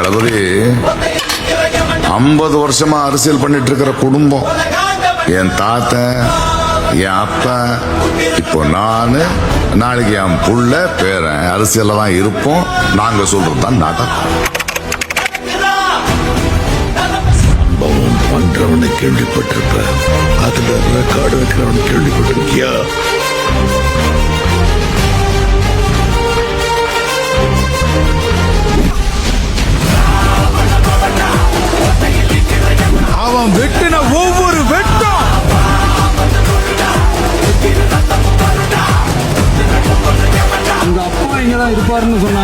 தளபதி 50 வருஷமா அரசியல் பண்ணிட்டு இருக்கிற குடும்பம். என் தாத்தன், என் அப்பா, இப்போ நானு, நாளைக்கு என் புள்ள பேரன் அரசியல்ல தான் இருப்போம். நாங்க சொல்றதுதான் நடக்கும். சம்பவம் பண்றவனை கேள்விப்பட்டிருப்ப, அதுல ரெக்கார்டு வைக்கிறவனை கேள்விப்பட்டிருக்கியா? அவன் வெட்டின ஒவ்வொரு வெட்டும் உங்க அப்பா இங்கதான் இருப்பாருன்னு சொன்னாங்க.